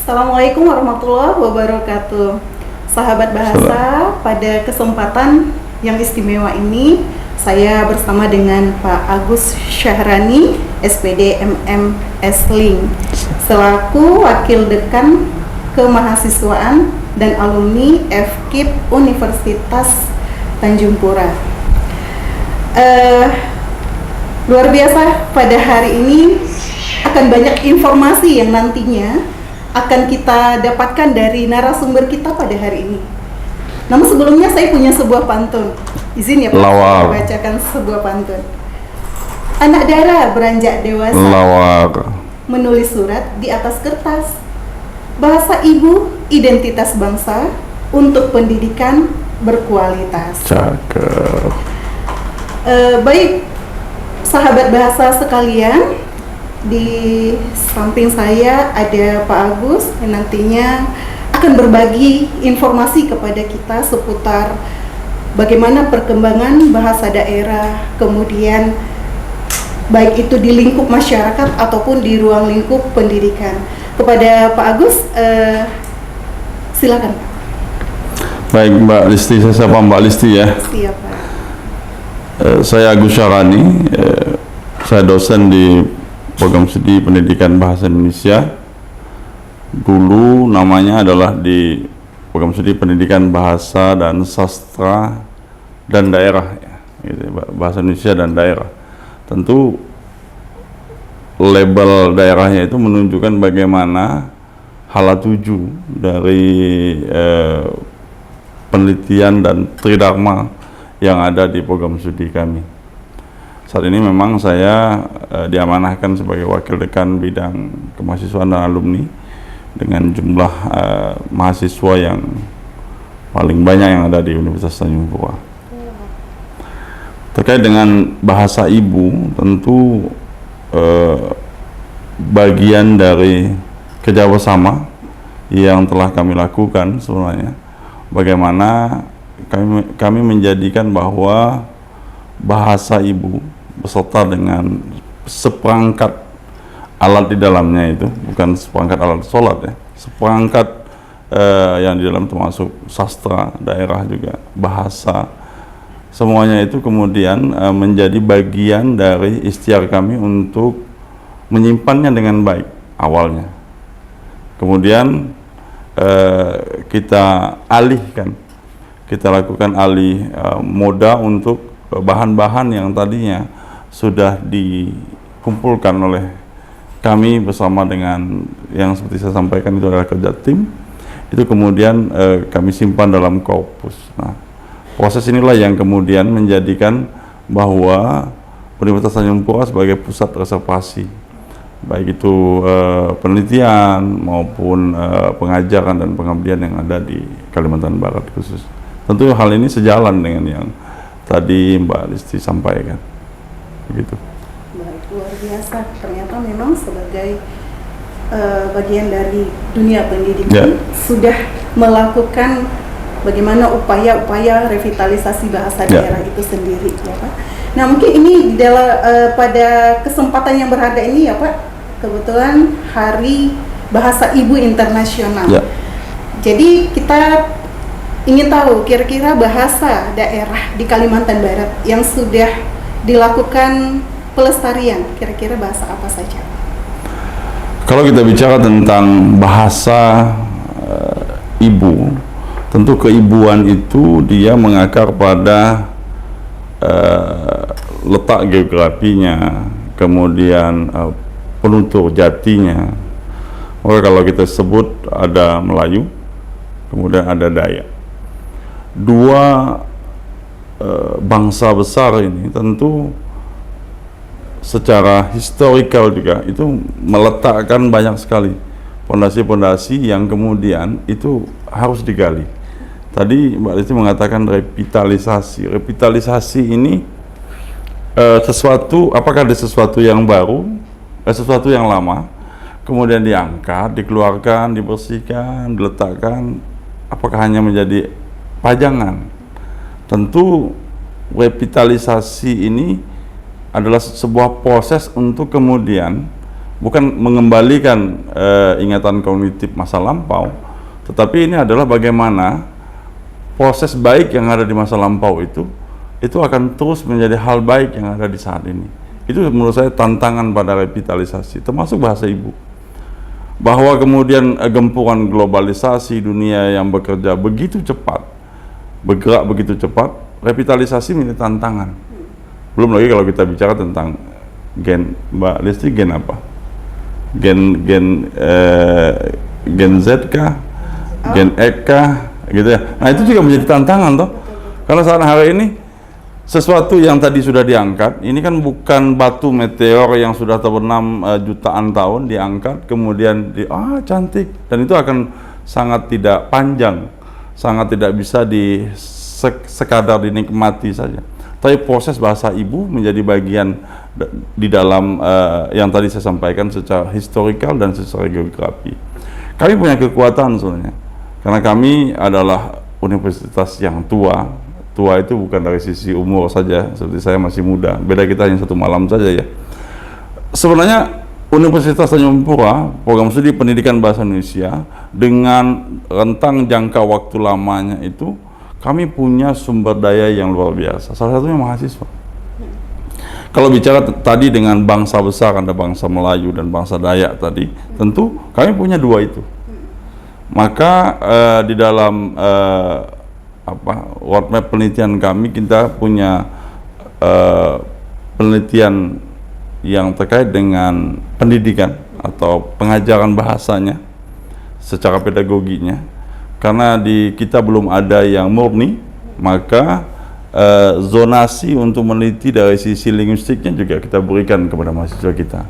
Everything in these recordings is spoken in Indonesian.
Assalamualaikum warahmatullahi wabarakatuh. Sahabat bahasa, pada kesempatan yang istimewa ini saya bersama dengan Pak Agus Syahrani, SPD MMS Link, selaku Wakil Dekan Kemahasiswaan dan Alumni FKIP Universitas Tanjung Pura. Luar biasa, pada hari ini akan banyak informasi yang nantinya akan kita dapatkan dari narasumber kita pada hari ini. Namun sebelumnya saya punya sebuah pantun. Izin ya Pak, saya bacakan sebuah pantun. Anak dara beranjak dewasa, menulis surat di atas kertas. Bahasa ibu, identitas bangsa, untuk pendidikan berkualitas. Cakep. Baik, sahabat bahasa sekalian, di samping saya ada Pak Agus yang nantinya akan berbagi informasi kepada kita seputar bagaimana perkembangan bahasa daerah, kemudian baik itu di lingkup masyarakat ataupun di ruang lingkup pendidikan. Kepada Pak Agus, silakan. Baik Mbak Listi, saya sapa Mbak Listi ya. Siap Pak. Saya Agus Syahrani, saya dosen di Program Studi Pendidikan Bahasa Indonesia. Dulu namanya adalah di Program Studi Pendidikan Bahasa dan Sastra dan Daerah, ya, gitu, Bahasa Indonesia dan Daerah. Tentu label daerahnya itu menunjukkan bagaimana hala tuju dari penelitian dan tridharma yang ada di program studi kami. Saat ini memang saya diamanahkan sebagai wakil dekan bidang kemahasiswaan dan alumni dengan jumlah mahasiswa yang paling banyak yang ada di Universitas Tanjung Pura. Terkait dengan bahasa ibu, tentu bagian dari kerjasama yang telah kami lakukan sebenarnya, bagaimana kami menjadikan bahwa bahasa ibu beserta dengan seperangkat alat di dalamnya, itu bukan seperangkat alat sholat ya, seperangkat yang di dalam termasuk sastra daerah juga, bahasa, semuanya itu kemudian menjadi bagian dari ikhtiar kami untuk menyimpannya dengan baik awalnya. Kemudian kita alihkan, kita lakukan alih moda untuk bahan-bahan yang tadinya sudah dikumpulkan oleh kami bersama dengan yang seperti saya sampaikan itu adalah kerja tim, itu kemudian kami simpan dalam korpus. Nah, proses inilah yang kemudian menjadikan bahwa Universitas Tanjung Pura sebagai pusat reservasi, baik itu penelitian maupun pengajaran dan pengabdian yang ada di Kalimantan Barat khusus. Tentu hal ini sejalan dengan yang tadi Mbak Listi sampaikan, begitu. Baik, luar biasa. Ternyata memang sebagai bagian dari dunia pendidikan sudah melakukan bagaimana upaya-upaya revitalisasi bahasa daerah itu sendiri, ya Pak. Nah, mungkin ini pada kesempatan yang berharga ini ya Pak, kebetulan Hari Bahasa Ibu Internasional. Jadi kita ingin tahu kira-kira bahasa daerah di Kalimantan Barat yang sudah dilakukan pelestarian, kira-kira bahasa apa saja? Kalau kita bicara tentang bahasa ibu, tentu keibuan itu dia mengakar pada letak geografinya, kemudian penutur jatinya. Maka kalau kita sebut ada Melayu, kemudian ada Dayak. Dua bangsa besar ini tentu secara historikal juga itu meletakkan banyak sekali pondasi-pondasi yang kemudian itu harus digali. Tadi Mbak Listi mengatakan revitalisasi. Revitalisasi ini sesuatu, apakah ada sesuatu yang baru, sesuatu yang lama, kemudian diangkat, dikeluarkan, dibersihkan, diletakkan, apakah hanya menjadi pajangan? Tentu revitalisasi ini adalah sebuah proses untuk kemudian bukan mengembalikan ingatan kognitif masa lampau, tetapi ini adalah bagaimana proses baik yang ada di masa lampau itu akan terus menjadi hal baik yang ada di saat ini. Itu menurut saya tantangan pada revitalisasi, termasuk bahasa ibu. Bahwa kemudian gempuran globalisasi dunia yang bekerja begitu cepat, bergerak begitu cepat, revitalisasi menjadi tantangan. Belum lagi kalau kita bicara tentang gen, Mbak Lesti, gen apa? Gen Z kah? Gen X kah? Gitu ya. Nah, itu juga menjadi tantangan toh. Karena saat hari ini sesuatu yang tadi sudah diangkat, ini kan bukan batu meteor yang sudah terbenam jutaan tahun diangkat, kemudian cantik, dan itu akan sangat tidak panjang, sangat tidak bisa sekadar dinikmati saja. Tapi proses bahasa ibu menjadi bagian di dalam yang tadi saya sampaikan secara historikal dan secara geografi. Kami punya kekuatan sebenarnya, karena kami adalah universitas yang tua. Tua itu bukan dari sisi umur saja, seperti saya masih muda, beda kita hanya 1 malam saja ya. Sebenarnya Universitas Tanjung Pura, program studi pendidikan bahasa Indonesia, dengan rentang jangka waktu lamanya itu, kami punya sumber daya yang luar biasa, salah satunya mahasiswa. Kalau bicara tadi dengan bangsa besar, ada bangsa Melayu dan bangsa Dayak tadi, tentu kami punya 2 itu. Maka di dalam roadmap penelitian kami, kita punya penelitian yang terkait dengan pendidikan atau pengajaran bahasanya secara pedagoginya. Karena di kita belum ada yang murni, maka zonasi untuk meneliti dari sisi linguistiknya juga kita berikan kepada mahasiswa kita,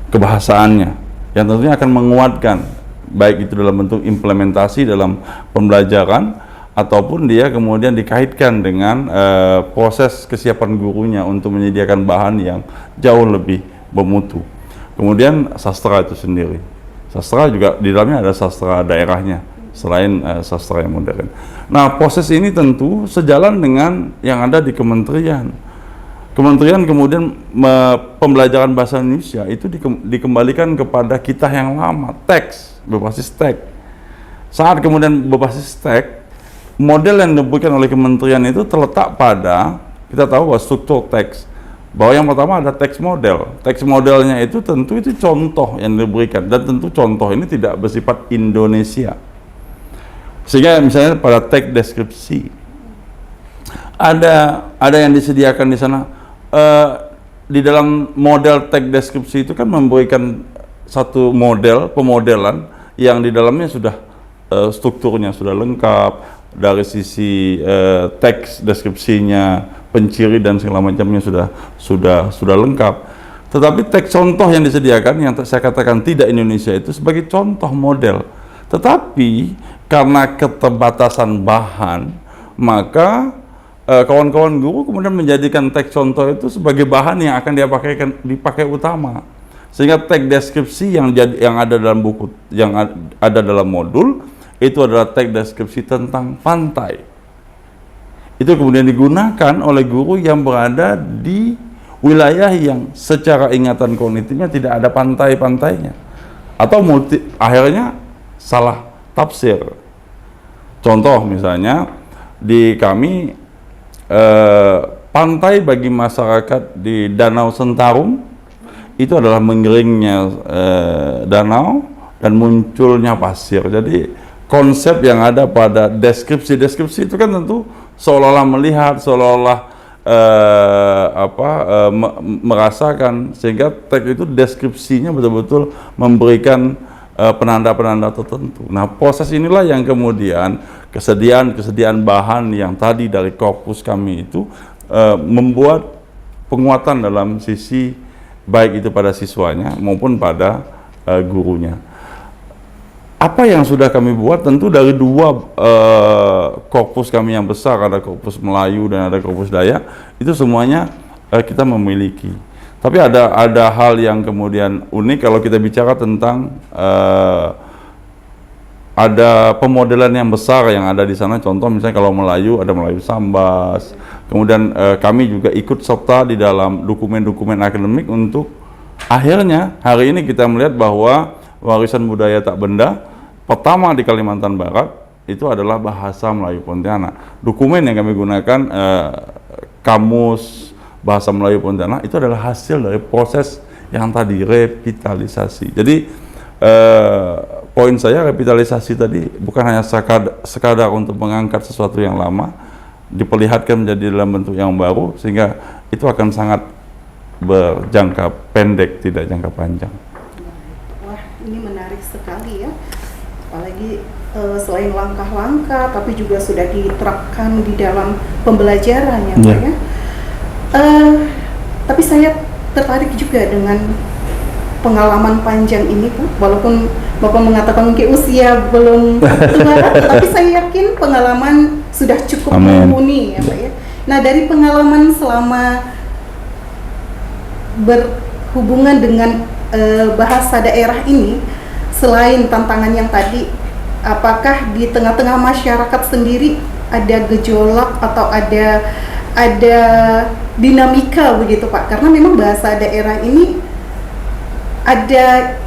kebahasaannya, yang tentunya akan menguatkan, baik itu dalam bentuk implementasi dalam pembelajaran, ataupun dia kemudian dikaitkan dengan proses kesiapan gurunya untuk menyediakan bahan yang jauh lebih bermutu. Kemudian sastra itu sendiri, sastra juga di dalamnya ada sastra daerahnya selain sastra yang modern. Nah, proses ini tentu sejalan dengan yang ada di kementerian. Kementerian kemudian pembelajaran bahasa Indonesia itu dikembalikan kepada kita yang lama, teks berbasis teks. Saat kemudian berbasis teks, model yang diberikan oleh kementerian itu terletak pada, kita tahu bahwa struktur teks, bahwa yang pertama ada teks model. Teks modelnya itu tentu itu contoh yang diberikan, dan tentu contoh ini tidak bersifat Indonesia. Sehingga misalnya pada teks deskripsi ada yang disediakan di sana. Di dalam model teks deskripsi itu kan memberikan satu model pemodelan yang di dalamnya sudah strukturnya sudah lengkap. Dari sisi teks deskripsinya, penciri dan segala macamnya sudah lengkap. Tetapi teks contoh yang disediakan, yang saya katakan tidak Indonesia, itu sebagai contoh model. Tetapi karena keterbatasan bahan, maka kawan-kawan guru kemudian menjadikan teks contoh itu sebagai bahan yang akan dipakai utama. Sehingga teks deskripsi yang ada dalam buku, yang ada dalam modul, itu adalah teks deskripsi tentang pantai. Itu kemudian digunakan oleh guru yang berada di wilayah yang secara ingatan kognitifnya tidak ada pantai-pantainya, atau akhirnya salah tafsir. Contoh misalnya di kami, pantai bagi masyarakat di Danau Sentarum itu adalah menggeringnya danau dan munculnya pasir. Jadi konsep yang ada pada deskripsi itu kan tentu seolah-olah melihat, seolah-olah merasakan, sehingga teks itu deskripsinya betul-betul memberikan penanda-penanda tertentu. Nah, proses inilah yang kemudian kesediaan bahan yang tadi dari korpus kami itu membuat penguatan dalam sisi baik itu pada siswanya maupun pada gurunya. Apa yang sudah kami buat, tentu dari 2 korpus kami yang besar, ada korpus Melayu dan ada korpus Dayak, itu semuanya kita memiliki. Tapi ada hal yang kemudian unik kalau kita bicara tentang ada pemodelan yang besar yang ada di sana. Contoh misalnya kalau Melayu, ada Melayu Sambas. Kemudian kami juga ikut serta di dalam dokumen-dokumen akademik untuk akhirnya hari ini kita melihat bahwa warisan budaya tak benda pertama di Kalimantan Barat itu adalah bahasa Melayu Pontianak. Dokumen yang kami gunakan, kamus bahasa Melayu Pontianak, itu adalah hasil dari proses yang tadi, revitalisasi. Jadi poin saya, revitalisasi tadi bukan hanya sekadar untuk mengangkat sesuatu yang lama, diperlihatkan menjadi dalam bentuk yang baru, sehingga itu akan sangat berjangka pendek, tidak jangka panjang. Wah, ini menarik sekali ya. Apalagi selain langkah-langkah, tapi juga sudah diterapkan di dalam pembelajaran ya Pak ya. Tapi saya tertarik juga dengan pengalaman panjang ini Pak, walaupun Bapak mengatakan mungkin usia belum tua, tapi saya yakin pengalaman sudah cukup mumpuni ya Pak ya. Nah, dari pengalaman selama berhubungan dengan bahasa daerah ini, selain tantangan yang tadi, apakah di tengah-tengah masyarakat sendiri ada gejolak atau ada dinamika begitu Pak? Karena memang bahasa daerah ini ada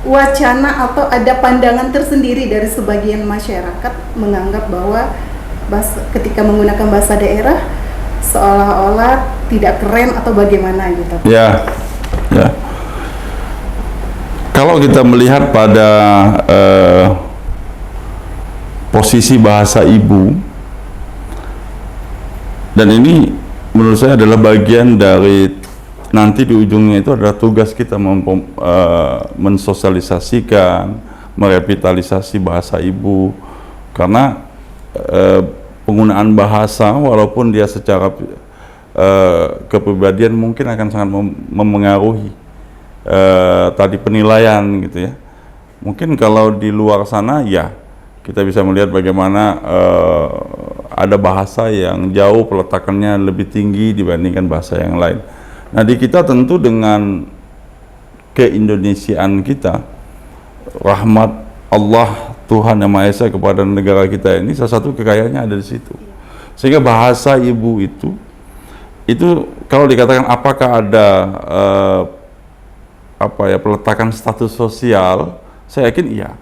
wacana atau ada pandangan tersendiri dari sebagian masyarakat menganggap bahwa ketika menggunakan bahasa daerah seolah-olah tidak keren atau bagaimana gitu. Ya. Kalau kita melihat pada posisi bahasa ibu, dan ini menurut saya adalah bagian dari nanti di ujungnya itu adalah tugas kita mensosialisasikan, merevitalisasi bahasa ibu, karena penggunaan bahasa walaupun dia secara kepribadian mungkin akan sangat memengaruhi tadi penilaian gitu ya. Mungkin kalau di luar sana ya kita bisa melihat bagaimana ada bahasa yang jauh peletakannya lebih tinggi dibandingkan bahasa yang lain. Nah, di kita tentu dengan keindonesiaan kita, rahmat Allah Tuhan Yang Maha Esa kepada negara kita ini, salah satu kekayaannya ada di situ. Sehingga bahasa ibu itu kalau dikatakan apakah ada peletakan status sosial, saya yakin iya.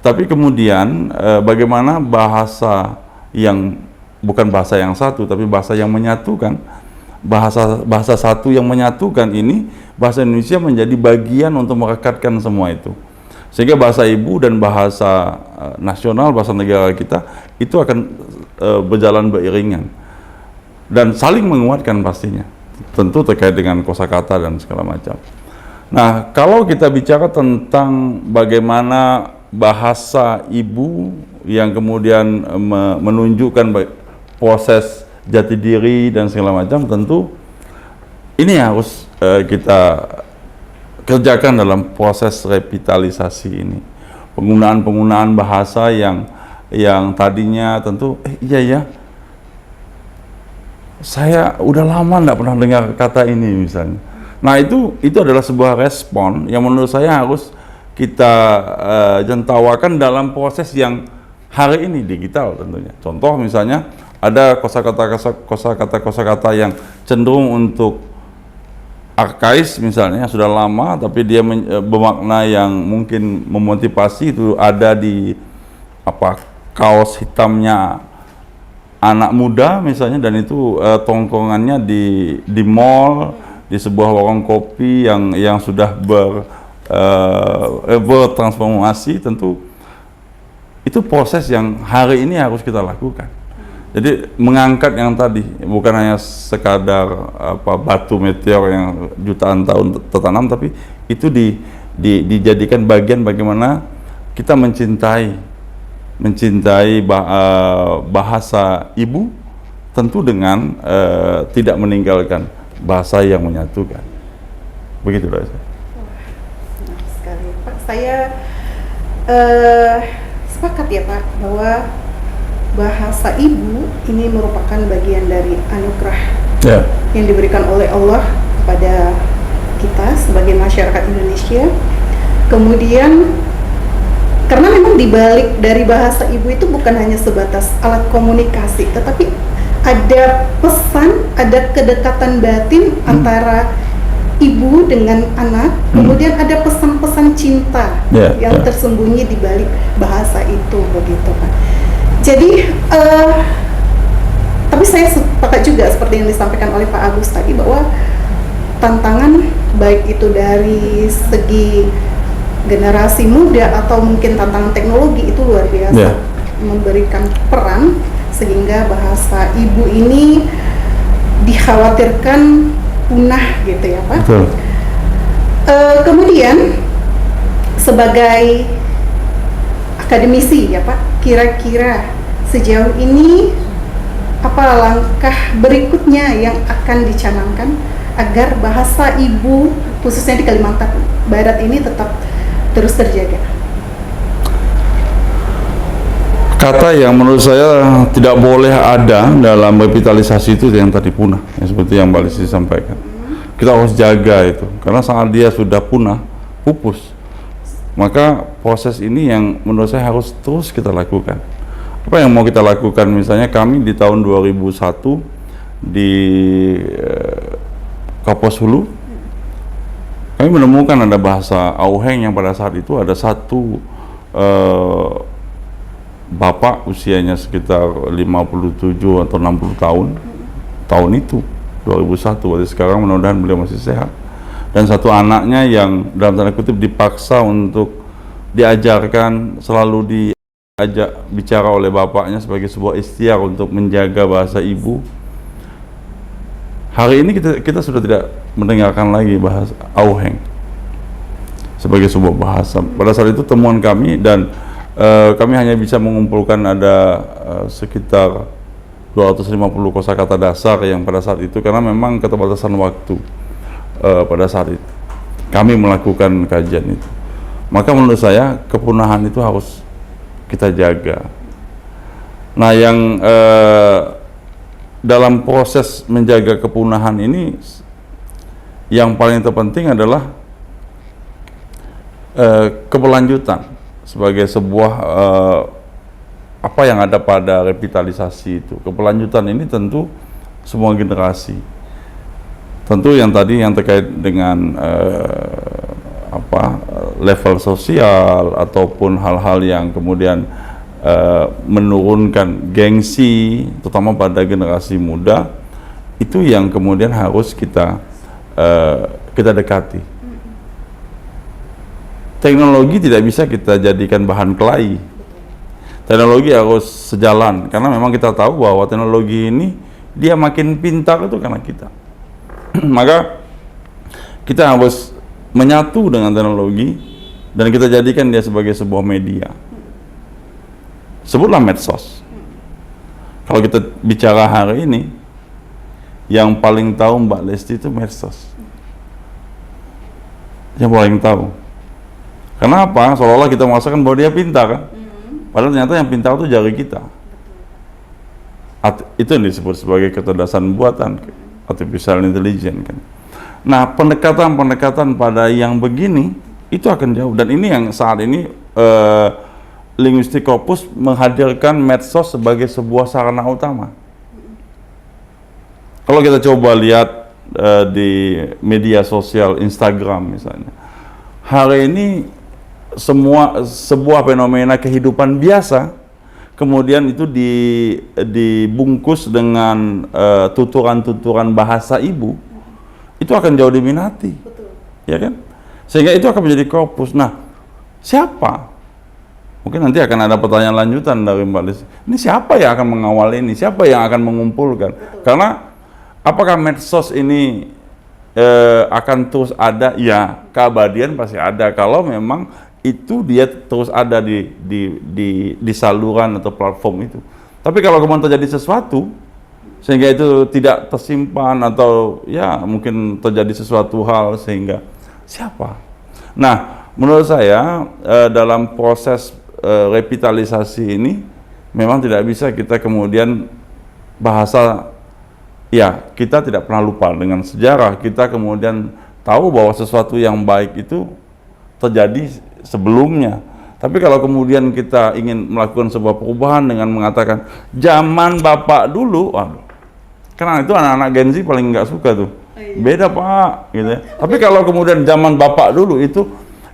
Tapi kemudian bagaimana bahasa yang bukan bahasa yang satu, tapi bahasa yang menyatukan, bahasa satu yang menyatukan ini, bahasa Indonesia menjadi bagian untuk merekatkan semua itu. Sehingga bahasa ibu dan bahasa nasional, bahasa negara kita itu akan berjalan beriringan dan saling menguatkan pastinya. Tentu terkait dengan kosakata dan segala macam. Nah, kalau kita bicara tentang bagaimana bahasa ibu yang kemudian menunjukkan proses jati diri dan segala macam, tentu ini harus kita kerjakan dalam proses revitalisasi ini. Penggunaan bahasa yang tadinya tentu iya saya udah lama nggak pernah dengar kata ini misalnya. Nah, itu adalah sebuah respon yang menurut saya harus kita jentawakan dalam proses yang hari ini digital tentunya. Contoh misalnya ada kosakata yang cenderung untuk arkais misalnya, yang sudah lama tapi dia bermakna yang mungkin memotivasi, itu ada di kaos hitamnya anak muda misalnya, dan itu tongkongannya di mall, di sebuah warung kopi yang sudah bertransformasi. Tentu itu proses yang hari ini harus kita lakukan. Jadi mengangkat yang tadi bukan hanya sekadar batu meteor yang jutaan tahun tertanam, tapi itu dijadikan bagian bagaimana kita mencintai bahasa ibu, tentu dengan tidak meninggalkan bahasa yang menyatukan. Begitu Pak. Nah, sekali Pak, saya sepakat ya Pak bahwa bahasa ibu ini merupakan bagian dari anugerah yang diberikan oleh Allah kepada kita sebagai masyarakat Indonesia. Kemudian karena memang dibalik dari bahasa ibu itu bukan hanya sebatas alat komunikasi, tetapi ada pesan, ada kedekatan batin antara ibu dengan anak, kemudian ada pesan-pesan cinta yang tersembunyi di balik bahasa itu, begitu Pak. Jadi tapi saya sepakat juga seperti yang disampaikan oleh Pak Agus tadi, bahwa tantangan baik itu dari segi generasi muda atau mungkin tantangan teknologi itu luar biasa, memberikan peran sehingga bahasa ibu ini dikhawatirkan punah gitu ya Pak. Kemudian sebagai akademisi ya Pak, kira-kira sejauh ini apa langkah berikutnya yang akan dicanangkan agar bahasa ibu khususnya di Kalimantan Barat ini tetap terus terjaga? Kata yang menurut saya tidak boleh ada dalam revitalisasi itu yang tadi punah, yang seperti yang Mbak Lesti sampaikan. Kita harus jaga itu, karena saat dia sudah punah, pupus, maka proses ini yang menurut saya harus terus kita lakukan. Apa yang mau kita lakukan? Misalnya kami di tahun 2001 di Kapuas Hulu, kami menemukan ada bahasa Auheng yang pada saat itu ada satu bapak usianya sekitar 57 atau 60 tahun itu 2001, berarti sekarang mudah-mudahan beliau masih sehat, dan satu anaknya yang dalam tanda kutip dipaksa untuk diajarkan, selalu diajak bicara oleh bapaknya sebagai sebuah ikhtiar untuk menjaga bahasa ibu. Hari ini kita sudah tidak mendengarkan lagi bahasa Auheng sebagai sebuah bahasa. Pada saat itu temuan kami, dan kami hanya bisa mengumpulkan ada sekitar 250 kosakata dasar yang pada saat itu, karena memang keterbatasan waktu pada saat itu kami melakukan kajian itu. Maka menurut saya kepunahan itu harus kita jaga. Nah, yang dalam proses menjaga kepunahan ini yang paling terpenting adalah keberlanjutan sebagai sebuah apa yang ada pada revitalisasi itu. Keberlanjutan ini tentu semua generasi. Tentu yang tadi yang terkait dengan level sosial ataupun hal-hal yang kemudian menurunkan gengsi, terutama pada generasi muda, itu yang kemudian harus kita dekati. Teknologi tidak bisa kita jadikan bahan kelahi. Teknologi harus sejalan, karena memang kita tahu bahwa teknologi ini dia makin pintar itu karena kita. Maka kita harus menyatu dengan teknologi dan kita jadikan dia sebagai sebuah media. Sebutlah medsos. Kalau kita bicara hari ini, yang paling tahu Mbak Lesti itu medsos. Yang paling tahu. Kenapa? Seolah-olah kita merasakan bahwa dia pintar kan? Padahal ternyata yang pintar itu jari kita. Itu yang disebut sebagai kecerdasan buatan, artificial intelligence kan. Nah, pendekatan-pendekatan pada yang begini itu akan jauh, dan ini yang saat ini Linguistic Corpus menghadirkan medsos sebagai sebuah sarana utama. Kalau kita coba lihat di media sosial Instagram misalnya, hari ini sebuah fenomena kehidupan biasa kemudian itu dibungkus dengan tuturan-tuturan bahasa ibu, itu akan jauh diminati. Betul. Ya kan? Sehingga itu akan menjadi korpus. Nah, siapa? Mungkin nanti akan ada pertanyaan lanjutan dari Mbak Lesti. Ini siapa yang akan mengawal ini? Siapa yang akan mengumpulkan? Betul. Karena apakah medsos ini akan terus ada? Ya, keabadian pasti ada kalau memang itu dia terus ada di saluran atau platform itu. Tapi kalau kemudian terjadi sesuatu sehingga itu tidak tersimpan, atau ya mungkin terjadi sesuatu hal sehingga siapa? Nah, menurut saya dalam proses revitalisasi ini memang tidak bisa kita kemudian bahasa, ya kita tidak pernah lupa dengan sejarah, kita kemudian tahu bahwa sesuatu yang baik itu terjadi sebelumnya. Tapi kalau kemudian kita ingin melakukan sebuah perubahan dengan mengatakan zaman bapak dulu, waduh, karena itu anak-anak Gen Z paling nggak suka tuh. Beda Pak, gitu ya. Tapi kalau kemudian zaman Bapak dulu itu,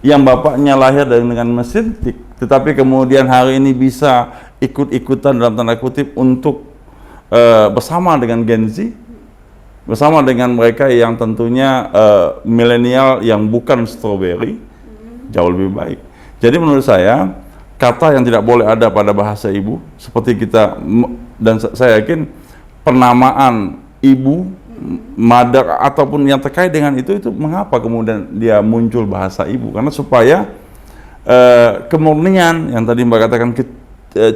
yang bapaknya lahir dengan mesin tik, tetapi kemudian hari ini bisa ikut-ikutan dalam tanda kutip untuk bersama dengan Gen Z, bersama dengan mereka yang tentunya milenial yang bukan strawberry, jauh lebih baik. Jadi menurut saya, kata yang tidak boleh ada pada bahasa ibu, seperti kita, dan saya yakin penamaan ibu, mother, ataupun yang terkait dengan itu mengapa kemudian dia muncul bahasa ibu? Karena supaya kemurnian yang tadi Mbak katakan,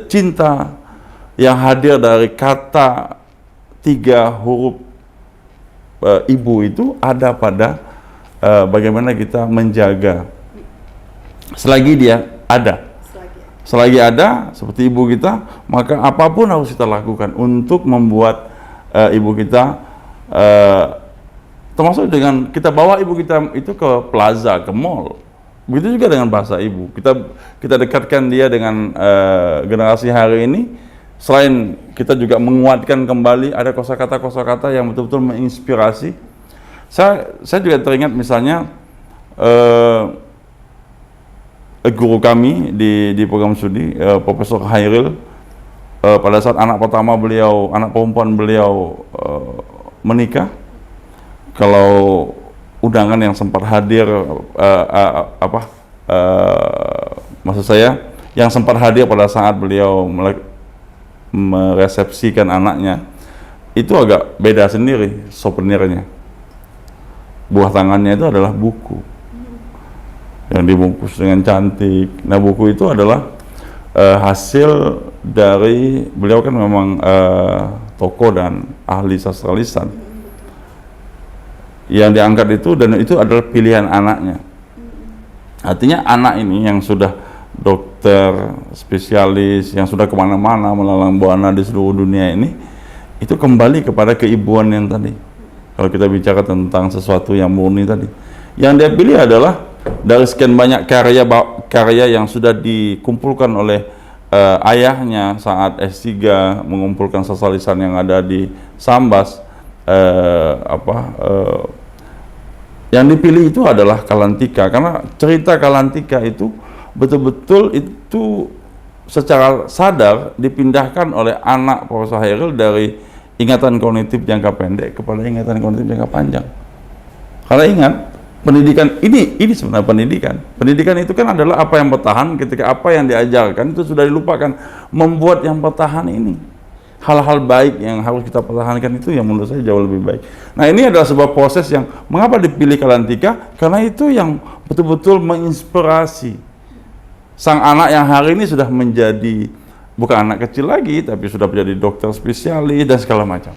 cinta yang hadir dari kata 3 huruf ibu itu ada pada bagaimana kita menjaga selagi dia ada. Selagi ada seperti ibu kita, maka apapun harus kita lakukan untuk membuat ibu kita, termasuk dengan kita bawa ibu kita itu ke plaza, ke mall. Begitu juga dengan bahasa ibu. Kita dekatkan dia dengan generasi hari ini. Selain kita juga menguatkan kembali, ada kosakata yang betul-betul menginspirasi. Saya juga teringat misalnya guru kami di program studi, Profesor Hairil, pada saat anak perempuan beliau menikah, kalau undangan yang sempat hadir, maksud saya yang sempat hadir pada saat beliau meresepsikan anaknya, itu agak beda sendiri souvenirnya. Buah tangannya itu adalah buku yang dibungkus dengan cantik. Nah, buku itu adalah hasil dari beliau kan memang tokoh dan ahli sastra lisan yang diangkat itu, dan itu adalah pilihan anaknya. Artinya anak ini yang sudah dokter, spesialis, yang sudah kemana-mana melalang buana di seluruh dunia ini, itu kembali kepada keibuan yang tadi. Kalau kita bicara tentang sesuatu yang murni tadi, yang dia pilih adalah dari sekian banyak karya yang sudah dikumpulkan oleh ayahnya saat S3, mengumpulkan sastra lisan yang ada di Sambas. Yang dipilih itu adalah Kalantika, karena cerita Kalantika itu betul-betul itu secara sadar dipindahkan oleh anak Profesor Hairil dari ingatan kognitif jangka pendek kepada ingatan kognitif jangka panjang. Karena ingat, pendidikan ini sebenarnya pendidikan itu kan adalah apa yang bertahan ketika apa yang diajarkan itu sudah dilupakan. Membuat yang bertahan ini, hal-hal baik yang harus kita pertahankan, itu yang menurut saya jauh lebih baik. Nah, ini adalah sebuah proses yang mengapa dipilih Kalantika, karena itu yang betul-betul menginspirasi sang anak yang hari ini sudah menjadi bukan anak kecil lagi, tapi sudah menjadi dokter spesialis dan segala macam.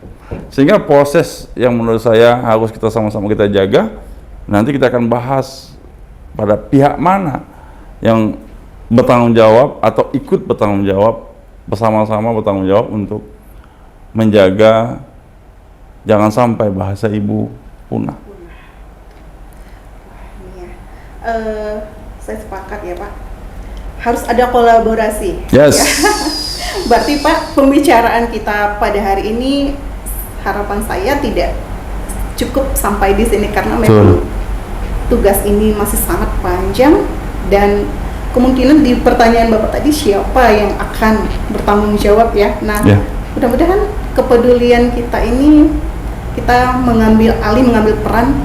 Sehingga proses yang menurut saya harus kita sama-sama kita jaga. Nanti kita akan bahas pada pihak mana yang bertanggung jawab atau ikut bertanggung jawab, bersama-sama bertanggung jawab untuk menjaga jangan sampai bahasa ibu punah. Saya sepakat ya Pak, harus ada kolaborasi. Yes. Ya. Berarti Pak, pembicaraan kita pada hari ini, harapan saya tidak cukup sampai di sini, karena memang tugas ini masih sangat panjang, dan kemungkinan di pertanyaan Bapak tadi siapa yang akan bertanggung jawab ya. Nah, mudah-mudahan kepedulian kita ini, kita mengambil peran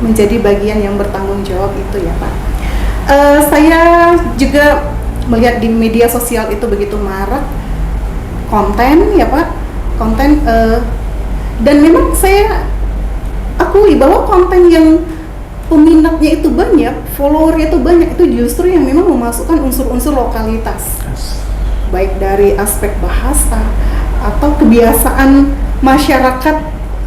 menjadi bagian yang bertanggung jawab itu ya Pak. Saya juga melihat di media sosial itu begitu marak konten ya Pak, dan memang saya akui bahwa konten yang peminatnya itu banyak, followernya itu banyak, itu justru yang memang memasukkan unsur-unsur lokalitas, baik dari aspek bahasa atau kebiasaan masyarakat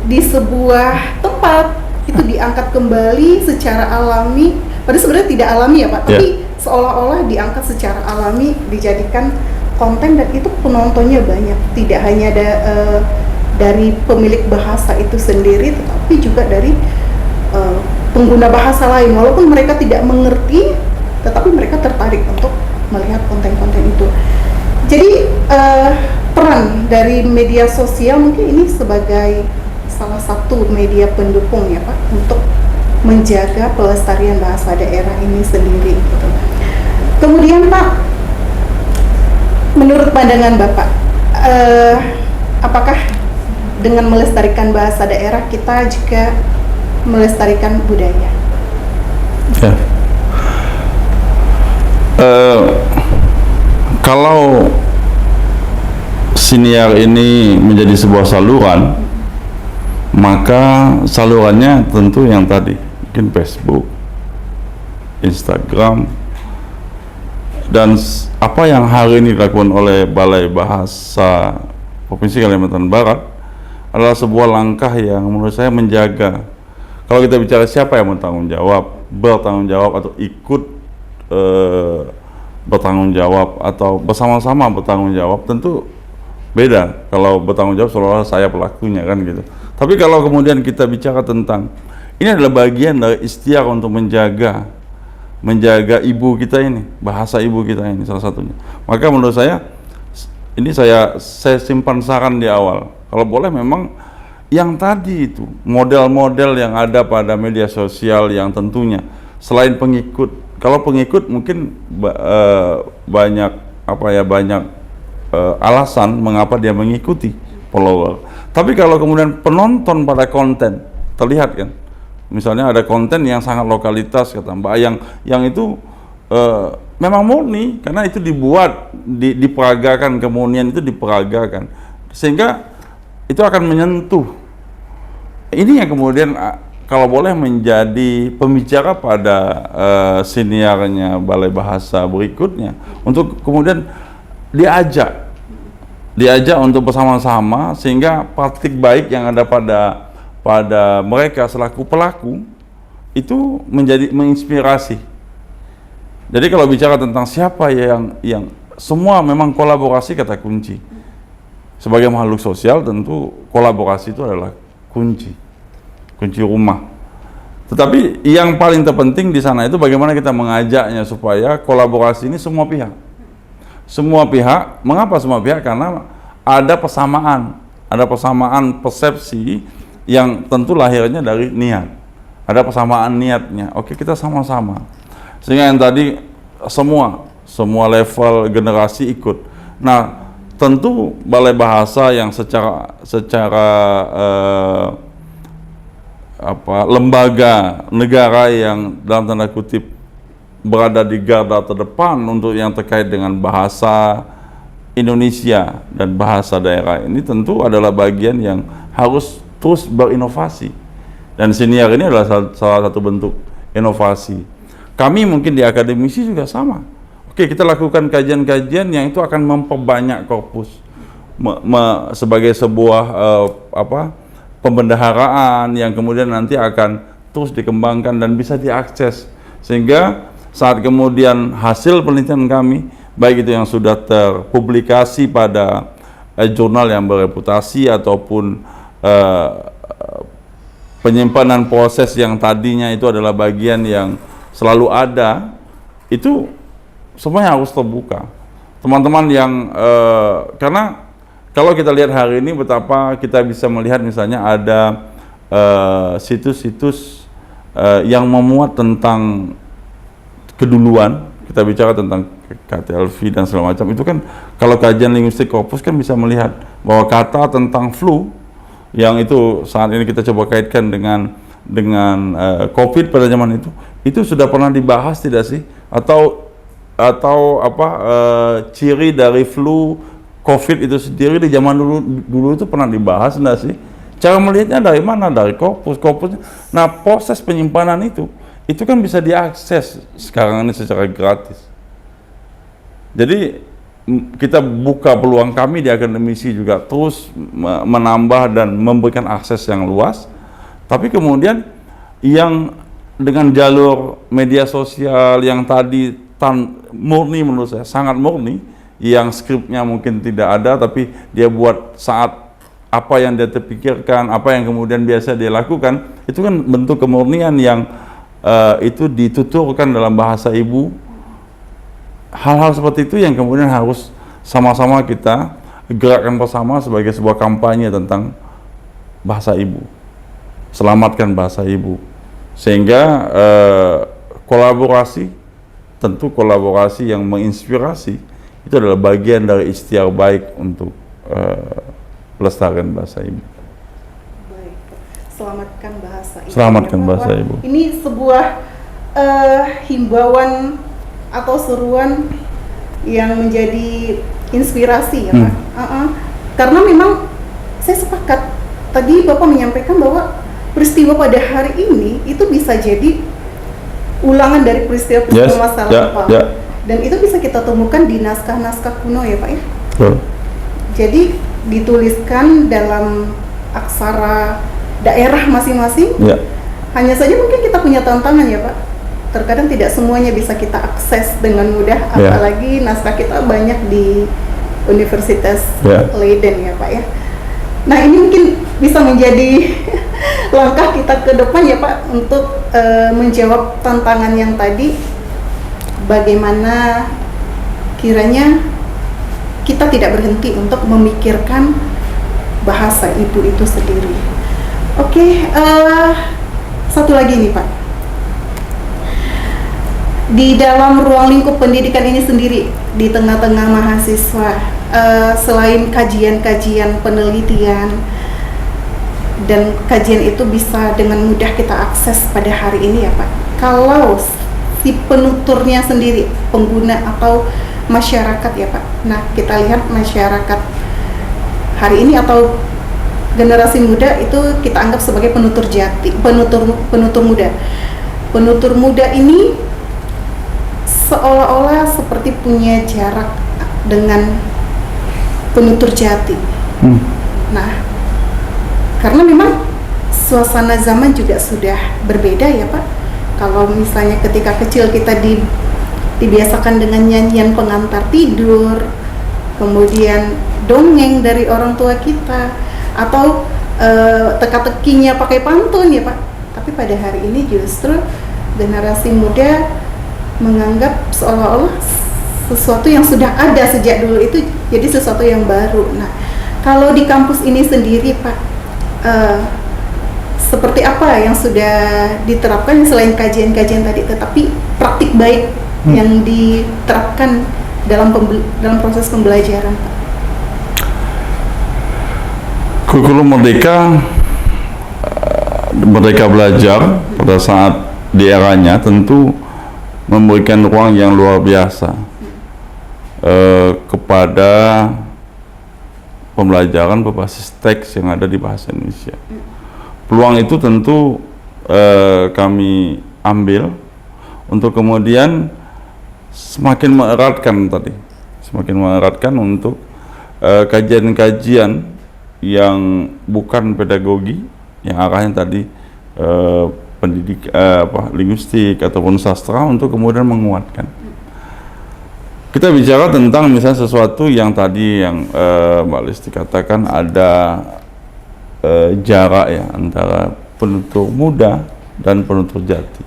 di sebuah tempat, itu diangkat kembali secara alami. Padahal sebenarnya tidak alami ya Pak, tapi seolah-olah diangkat secara alami, dijadikan konten, dan itu penontonnya banyak. Tidak hanya dari pemilik bahasa itu sendiri, tetapi juga dari pengguna bahasa lain. Walaupun mereka tidak mengerti, tetapi mereka tertarik untuk melihat konten-konten itu. Jadi peran dari media sosial mungkin ini sebagai salah satu media pendukung ya Pak untuk menjaga pelestarian bahasa daerah ini sendiri gitu. Kemudian Pak, menurut pandangan Bapak, apakah dengan melestarikan bahasa daerah kita juga melestarikan budaya? Ya. Kalau siniar ini menjadi sebuah saluran, maka salurannya tentu yang tadi, mungkin Facebook, Instagram, dan apa yang hari ini dilakukan oleh Balai Bahasa Provinsi Kalimantan Barat adalah sebuah langkah yang menurut saya menjaga. Kalau kita bicara siapa yang bertanggung jawab atau ikut bertanggung jawab atau bersama-sama bertanggung jawab, tentu beda. Kalau bertanggung jawab seolah-olah saya pelakunya kan gitu. Tapi kalau kemudian kita bicara tentang ini adalah bagian dari ikhtiar untuk menjaga ibu kita ini, bahasa ibu kita ini salah satunya. Maka menurut saya ini saya simpan saran di awal. Kalau boleh memang yang tadi itu model-model yang ada pada media sosial yang tentunya selain pengikut, kalau pengikut mungkin banyak alasan mengapa dia mengikuti follower. Tapi kalau kemudian penonton pada konten terlihat kan, misalnya ada konten yang sangat lokalitas kata Mbak yang itu memang murni karena itu dibuat diperagakan, kemurnian itu diperagakan sehingga itu akan menyentuh. Ini yang kemudian kalau boleh menjadi pembicara pada siniarnya Balai Bahasa berikutnya untuk kemudian diajak untuk bersama-sama sehingga praktik baik yang ada pada mereka selaku pelaku itu menjadi menginspirasi. Jadi kalau bicara tentang siapa yang semua memang kolaborasi kata kunci. Sebagai makhluk sosial tentu kolaborasi itu adalah kunci rumah. Tetapi yang paling terpenting di sana itu bagaimana kita mengajaknya supaya kolaborasi ini semua pihak. Mengapa semua pihak? Karena ada persamaan persepsi yang tentu lahirnya dari niat. Ada persamaan niatnya. Oke, kita sama-sama. Sehingga yang tadi semua level generasi ikut. Nah, tentu Balai Bahasa yang secara lembaga negara yang dalam tanda kutip berada di garda terdepan untuk yang terkait dengan bahasa Indonesia dan bahasa daerah ini tentu adalah bagian yang harus terus berinovasi, dan siniar ini adalah salah satu bentuk inovasi. Kami mungkin di akademisi juga sama. Oke, kita lakukan kajian-kajian yang itu akan memperbanyak korpus sebagai sebuah pembendaharaan yang kemudian nanti akan terus dikembangkan dan bisa diakses, sehingga saat kemudian hasil penelitian kami baik itu yang sudah terpublikasi pada jurnal yang bereputasi ataupun penyimpanan proses yang tadinya itu adalah bagian yang selalu ada, itu semuanya harus terbuka. Teman-teman yang karena kalau kita lihat hari ini betapa kita bisa melihat misalnya ada situs-situs yang memuat tentang keduluan, kita bicara tentang KTLV dan segala macam, itu kan kalau kajian linguistik korpus kan bisa melihat bahwa kata tentang flu yang itu saat ini kita coba kaitkan dengan COVID pada zaman itu sudah pernah dibahas tidak sih? Atau ciri dari flu COVID itu sendiri di zaman dulu itu pernah dibahas enggak sih? Cara melihatnya dari mana? Dari korpus. Nah, proses penyimpanan itu kan bisa diakses sekarang ini secara gratis. Jadi kita buka peluang, kami di akademisi juga terus menambah dan memberikan akses yang luas. Tapi kemudian yang dengan jalur media sosial yang tadi murni, menurut saya sangat murni, yang skripnya mungkin tidak ada tapi dia buat saat apa yang dia terpikirkan, apa yang kemudian biasa dia lakukan, itu kan bentuk kemurnian yang itu dituturkan dalam bahasa ibu. Hal-hal seperti itu yang kemudian harus sama-sama kita gerakkan bersama sebagai sebuah kampanye tentang bahasa ibu, selamatkan bahasa ibu, sehingga kolaborasi, tentu kolaborasi yang menginspirasi itu adalah bagian dari ikhtiar baik untuk pelestarian bahasa ibu. Baik, selamatkan bahasa ibu. Selamatkan bahasa ibu. Ini sebuah himbauan atau seruan yang menjadi inspirasi ya Pak. Karena memang saya sepakat tadi Bapak menyampaikan bahwa peristiwa pada hari ini itu bisa jadi ulangan dari peristiwa-peristiwa masa lampau. Dan itu bisa kita temukan di naskah-naskah kuno ya Pak ya. Jadi dituliskan dalam aksara daerah masing-masing. Hanya saja mungkin kita punya tantangan ya Pak. Terkadang tidak semuanya bisa kita akses dengan mudah, apalagi naskah kita banyak di Universitas Leiden ya Pak ya. Nah ini mungkin bisa menjadi langkah kita ke depan ya Pak untuk menjawab tantangan yang tadi, bagaimana kiranya kita tidak berhenti untuk memikirkan bahasa ibu itu sendiri. Oke, satu lagi nih Pak. Di dalam ruang lingkup pendidikan ini sendiri, di tengah-tengah mahasiswa, selain kajian-kajian penelitian, dan kajian itu bisa dengan mudah kita akses pada hari ini ya Pak. Kalau si penuturnya sendiri, pengguna atau masyarakat ya Pak. Nah, kita lihat masyarakat hari ini atau generasi muda itu kita anggap sebagai penutur jati, penutur muda. Penutur muda ini seolah-olah seperti punya jarak dengan penutur jati. Nah, karena memang suasana zaman juga sudah berbeda ya Pak. Kalau misalnya ketika kecil kita dibiasakan dengan nyanyian pengantar tidur, kemudian dongeng dari orang tua kita, atau teka-tekinya pakai pantun ya Pak. Tapi pada hari ini justru generasi muda menganggap seolah-olah sesuatu yang sudah ada sejak dulu itu jadi sesuatu yang baru. Nah, kalau di kampus ini sendiri Pak, seperti apa yang sudah diterapkan selain kajian-kajian tadi, tetapi praktik baik yang diterapkan dalam proses pembelajaran Pak? Kurikulum Merdeka Belajar pada saat di eranya tentu memberikan ruang yang luar biasa kepada pembelajaran berbasis teks yang ada di bahasa Indonesia. Peluang itu tentu kami ambil untuk kemudian semakin mengeratkan untuk kajian-kajian yang bukan pedagogi, yang arahnya tadi linguistik ataupun sastra, untuk kemudian menguatkan. Kita bicara tentang misalnya sesuatu yang tadi yang Mbak Listi katakan ada jarak ya antara penutur muda dan penutur jati.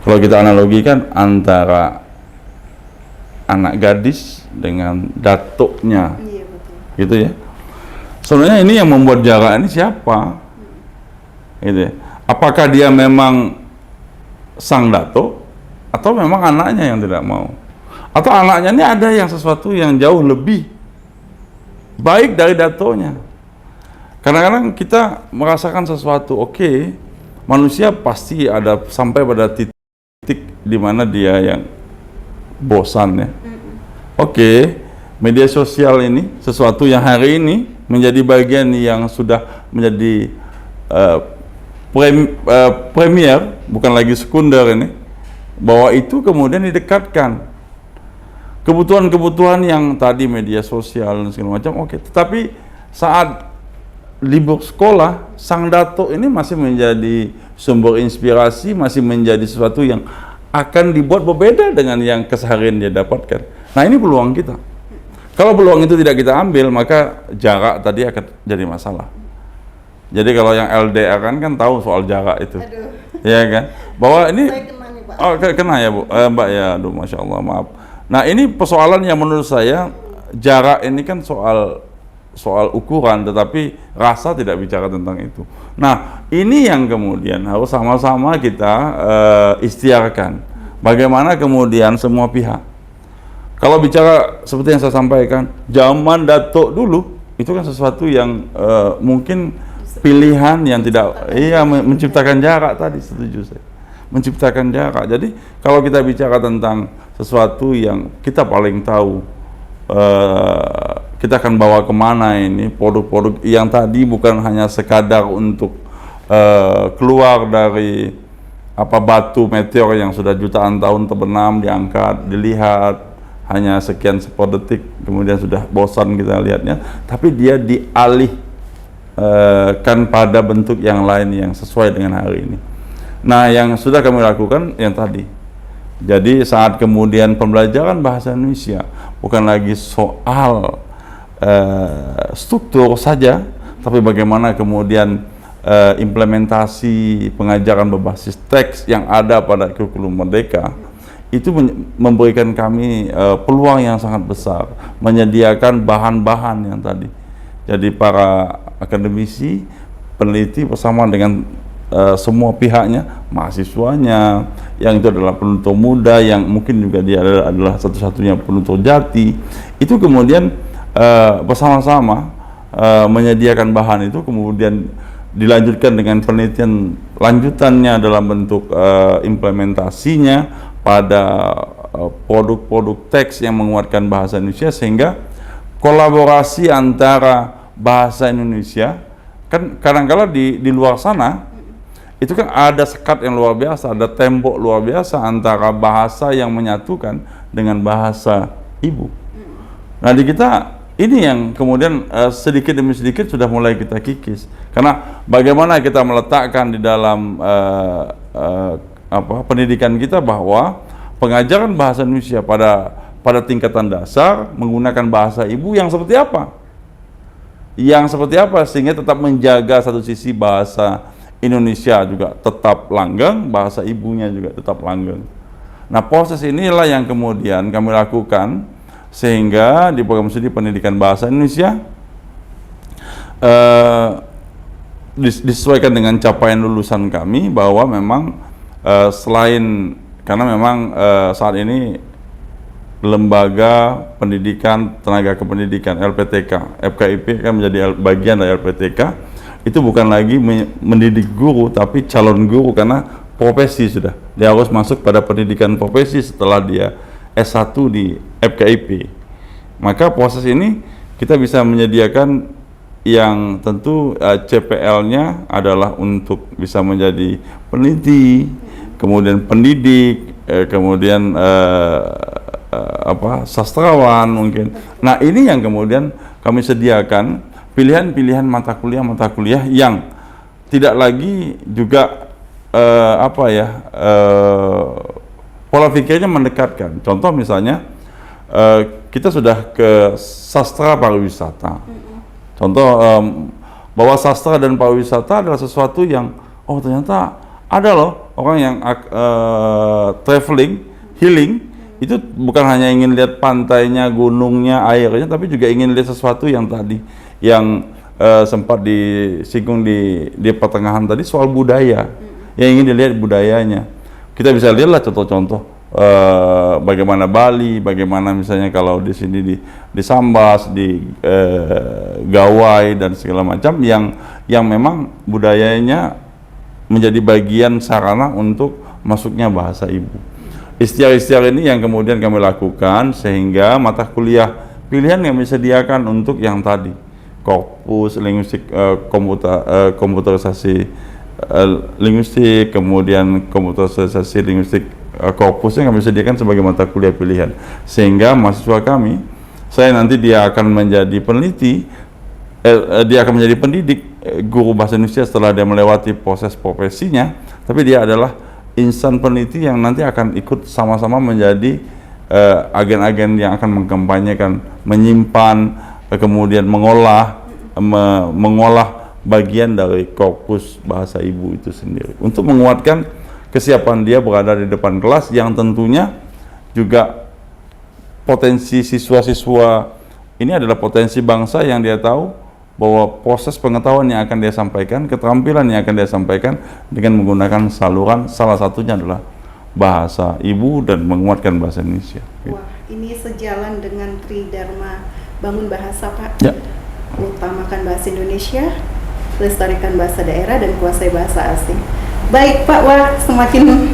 Kalau kita analogikan antara anak gadis dengan datuknya, gitu ya. Sebenarnya ini yang membuat jarak ini siapa? Gitu ya. Apakah dia memang sang datuk atau memang anaknya yang tidak mau? Atau anaknya ini ada yang sesuatu yang jauh lebih baik dari datuknya? Kadang-kadang kita merasakan sesuatu, oke, manusia pasti ada sampai pada titik di mana dia yang bosan ya. Oke, media sosial ini sesuatu yang hari ini menjadi bagian yang sudah menjadi premier, bukan lagi sekunder ini, bahwa itu kemudian didekatkan kebutuhan-kebutuhan yang tadi media sosial dan segala macam, oke. Tetapi saat libur sekolah, sang datuk ini masih menjadi sumber inspirasi, masih menjadi sesuatu yang akan dibuat berbeda dengan yang keseharian dia dapatkan. Nah, ini peluang kita. Kalau peluang itu tidak kita ambil, maka jarak tadi akan jadi masalah. Jadi kalau yang LDR kan tahu soal jarak itu. Aduh. Ya kan? Bahwa ini saya kena nih, Pak. Oh, kena ya, Bu. Mbak ya, aduh, Masya Allah, maaf. Nah, ini persoalan yang menurut saya, jarak ini kan soal soal ukuran, tetapi rasa tidak bicara tentang itu. Nah, ini yang kemudian harus sama-sama kita ikhtiarkan. Bagaimana kemudian semua pihak, kalau bicara seperti yang saya sampaikan, zaman Datuk dulu itu kan sesuatu yang mungkin pilihan yang tidak, menciptakan jarak tadi, setuju saya. Menciptakan jarak. Jadi kalau kita bicara tentang sesuatu yang kita paling tahu, kita akan bawa kemana ini produk-produk yang tadi bukan hanya sekadar untuk keluar dari batu meteor yang sudah jutaan tahun terbenam, diangkat, dilihat hanya sekian detik, kemudian sudah bosan kita lihatnya, tapi dia dialihkan pada bentuk yang lain yang sesuai dengan hari ini. Nah, yang sudah kami lakukan yang tadi. Jadi saat kemudian pembelajaran bahasa Indonesia bukan lagi soal struktur saja, tapi bagaimana kemudian implementasi pengajaran berbasis teks yang ada pada kurikulum Merdeka, itu memberikan kami peluang yang sangat besar, menyediakan bahan-bahan yang tadi. Jadi para akademisi, peneliti bersama dengan semua pihaknya, mahasiswanya, yang itu adalah penutur muda, yang mungkin juga dia adalah satu-satunya penutur jati, itu kemudian bersama-sama menyediakan bahan itu, kemudian dilanjutkan dengan penelitian lanjutannya dalam bentuk implementasinya pada produk-produk teks yang menguatkan bahasa Indonesia, sehingga kolaborasi antara bahasa Indonesia, kan kadang-kala di luar sana itu kan ada sekat yang luar biasa, ada tembok luar biasa antara bahasa yang menyatukan dengan bahasa ibu. Nah, di kita ini yang kemudian sedikit demi sedikit sudah mulai kita kikis, karena bagaimana kita meletakkan di dalam pendidikan kita bahwa pengajaran bahasa Indonesia pada tingkatan dasar menggunakan bahasa ibu yang seperti apa? Yang seperti apa sehingga tetap menjaga satu sisi bahasa Indonesia juga tetap langgeng, bahasa ibunya juga tetap langgeng. Nah, proses inilah yang kemudian kami lakukan sehingga di program studi pendidikan bahasa Indonesia disesuaikan dengan capaian lulusan kami, bahwa memang selain, karena memang saat ini lembaga pendidikan tenaga kependidikan LPTK, FKIP kan menjadi bagian dari LPTK, itu bukan lagi mendidik guru tapi calon guru, karena profesi sudah. Dia harus masuk pada pendidikan profesi setelah dia S1 di FKIP. Maka proses ini kita bisa menyediakan yang tentu CPL-nya adalah untuk bisa menjadi peneliti, kemudian pendidik, kemudian sastrawan mungkin. Nah, ini yang kemudian kami sediakan pilihan-pilihan mata kuliah yang tidak lagi juga pola pikirnya mendekatkan. Contoh misalnya kita sudah ke sastra pariwisata. Contoh bahwa sastra dan pariwisata adalah sesuatu yang ternyata ada loh orang yang traveling, healing, itu bukan hanya ingin lihat pantainya, gunungnya, airnya, tapi juga ingin lihat sesuatu yang tadi yang sempat disinggung di pertengahan tadi soal budaya, yang ingin dilihat budayanya. Kita bisa lihatlah contoh-contoh bagaimana Bali, bagaimana misalnya kalau di sini di Sambas, di Gawai dan segala macam yang memang budayanya menjadi bagian sarana untuk masuknya bahasa ibu. Istiar-istiar ini yang kemudian kami lakukan sehingga mata kuliah pilihan yang disediakan untuk yang tadi, korpus linguistik, komputerisasi linguistik, kemudian komputerisasi linguistik korpusnya kami sediakan sebagai mata kuliah pilihan, sehingga mahasiswa kami, saya nanti dia akan menjadi peneliti, dia akan menjadi pendidik guru bahasa Indonesia setelah dia melewati proses profesinya, tapi dia adalah insan peneliti yang nanti akan ikut sama-sama menjadi agen-agen yang akan mengkampanyekan, menyimpan, kemudian mengolah bagian dari korpus bahasa ibu itu sendiri untuk menguatkan kesiapan dia berada di depan kelas, yang tentunya juga potensi siswa-siswa ini adalah potensi bangsa yang dia tahu bahwa proses pengetahuan yang akan dia sampaikan, keterampilan yang akan dia sampaikan dengan menggunakan saluran, salah satunya adalah bahasa ibu dan menguatkan bahasa Indonesia. Wah, ini sejalan dengan Tridharma Bangun Bahasa, Pak. Ya. Utamakan bahasa Indonesia, lestarikan bahasa daerah, dan kuasai bahasa asing. Baik, Pak. Wah, semakin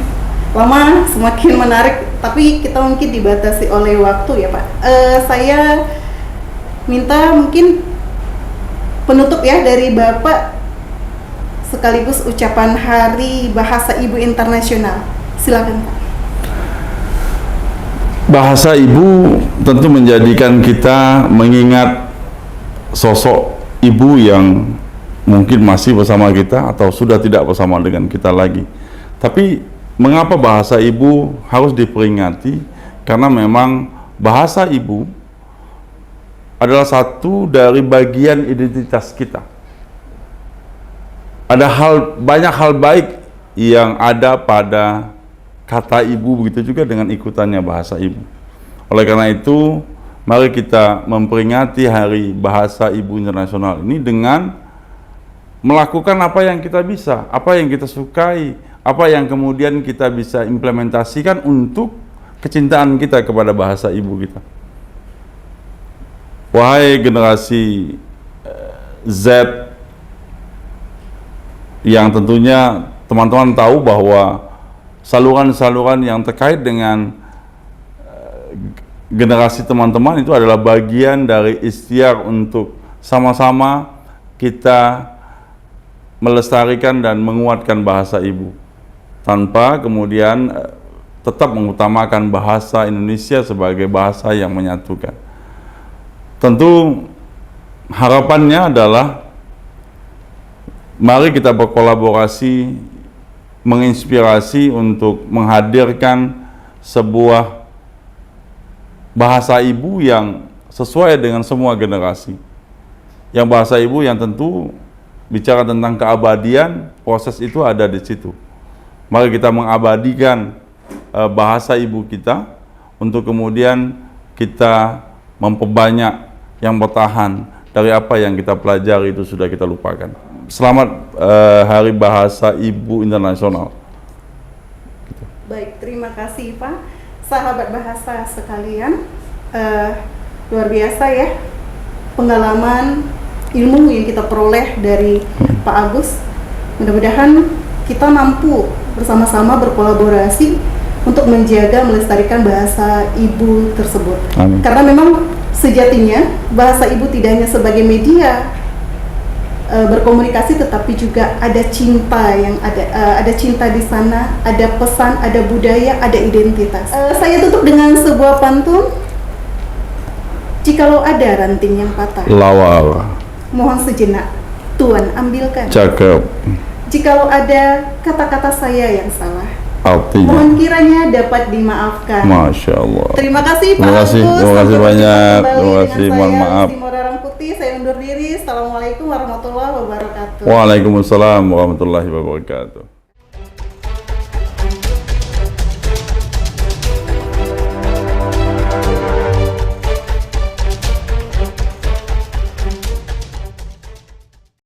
lama semakin menarik, tapi kita mungkin dibatasi oleh waktu ya, Pak. Saya minta mungkin penutup ya dari Bapak, sekaligus ucapan Hari Bahasa Ibu Internasional. Silakan, Pak. Bahasa ibu tentu menjadikan kita mengingat sosok ibu yang mungkin masih bersama kita atau sudah tidak bersama dengan kita lagi. Tapi mengapa bahasa ibu harus diperingati? Karena memang bahasa ibu adalah satu dari bagian identitas kita. Ada banyak hal baik yang ada pada kata ibu, begitu juga dengan ikutannya bahasa ibu. Oleh karena itu, mari kita memperingati Hari Bahasa Ibu Internasional ini dengan melakukan apa yang kita bisa, apa yang kita sukai, apa yang kemudian kita bisa implementasikan untuk kecintaan kita kepada bahasa ibu kita. Wahai generasi Z, yang tentunya teman-teman tahu bahwa saluran-saluran yang terkait dengan generasi teman-teman itu adalah bagian dari ikhtiar untuk sama-sama kita melestarikan dan menguatkan bahasa ibu, tanpa kemudian tetap mengutamakan bahasa Indonesia sebagai bahasa yang menyatukan. Tentu harapannya adalah mari kita berkolaborasi, menginspirasi untuk menghadirkan sebuah bahasa ibu yang sesuai dengan semua generasi. Yang bahasa ibu yang tentu bicara tentang keabadian, proses itu ada di situ. Mari kita mengabadikan bahasa ibu kita untuk kemudian kita memperbanyak yang bertahan dari apa yang kita pelajari itu sudah kita lupakan. Selamat Hari Bahasa Ibu Internasional. Baik, terima kasih Pak. Sahabat bahasa sekalian, luar biasa ya pengalaman ilmu yang kita peroleh dari Pak Agus. Mudah-mudahan kita mampu bersama-sama berkolaborasi untuk menjaga melestarikan bahasa ibu tersebut. Amin. Karena memang sejatinya bahasa ibu tidak hanya sebagai media berkomunikasi, tetapi juga ada cinta yang ada cinta di sana, ada pesan, ada budaya, ada identitas. Saya tutup dengan sebuah pantun. Jikalau ada ranting yang patah, Lawar. mohon sejenak Tuan ambilkan. Cakep. Jikalau ada kata-kata saya yang salah, Artinya. mohon kiranya dapat dimaafkan. Masya Allah. Terima kasih Pak Terima kasih, Agus. terima kasih Sampai banyak. berjumpa kembali Terima kasih, dengan mohon saya, maaf. Simora Rangkuti. Saya undur diri. Assalamualaikum warahmatullahi wabarakatuh. Waalaikumsalam warahmatullahi wabarakatuh.